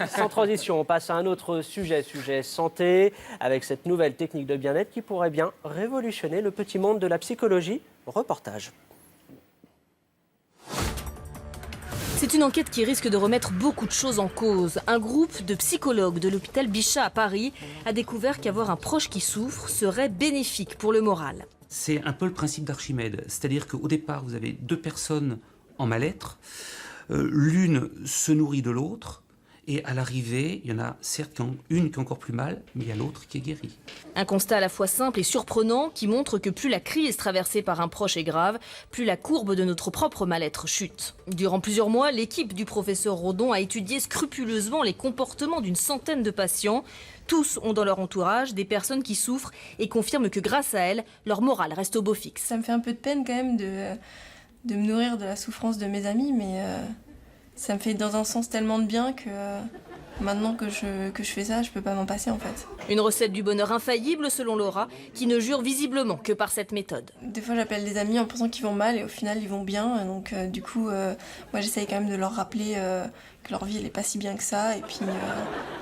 Sans transition, on passe à un autre sujet santé, avec cette nouvelle technique de bien-être qui pourrait bien révolutionner le petit monde de la psychologie. Reportage. C'est une enquête qui risque de remettre beaucoup de choses en cause. Un groupe de psychologues de l'hôpital Bichat à Paris a découvert qu'avoir un proche qui souffre serait bénéfique pour le moral. C'est un peu le principe d'Archimède, c'est-à-dire qu'au départ, vous avez deux personnes en mal-être, l'une se nourrit de l'autre, et à l'arrivée, il y en a certes une qui est encore plus mal, mais il y a l'autre qui est guérie. Un constat à la fois simple et surprenant qui montre que plus la crise traversée par un proche est grave, plus la courbe de notre propre mal-être chute. Durant plusieurs mois, l'équipe du professeur Rodon a étudié scrupuleusement les comportements d'une centaine de patients. Tous ont dans leur entourage des personnes qui souffrent et confirment que grâce à elles, leur morale reste au beau fixe. Ça me fait un peu de peine quand même de me nourrir de la souffrance de mes amis, mais ça me fait dans un sens tellement de bien que maintenant que je fais ça, je peux pas m'en passer en fait. Une recette du bonheur infaillible selon Laura, qui ne jure visiblement que par cette méthode. Des fois j'appelle des amis en pensant qu'ils vont mal et au final ils vont bien, donc du coup moi j'essaye quand même de leur rappeler que leur vie elle est pas si bien que ça, et puis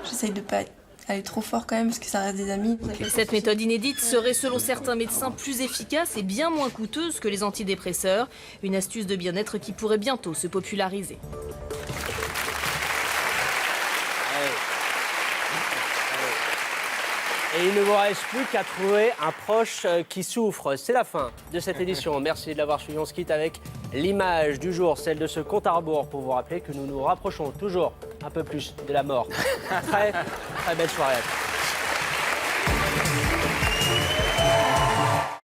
j'essaye de pas aller trop fort quand même parce que ça reste des amis. Cette méthode inédite serait selon certains médecins plus efficace et bien moins coûteuse que les antidépresseurs. Une astuce de bien-être qui pourrait bientôt se populariser. Et il ne vous reste plus qu'à trouver un proche qui souffre. C'est la fin de cette édition. Merci de l'avoir suivi. On se quitte avec l'image du jour, celle de ce compte à rebours, pour vous rappeler que nous nous rapprochons toujours un peu plus de la mort. Très belle soirée à tous.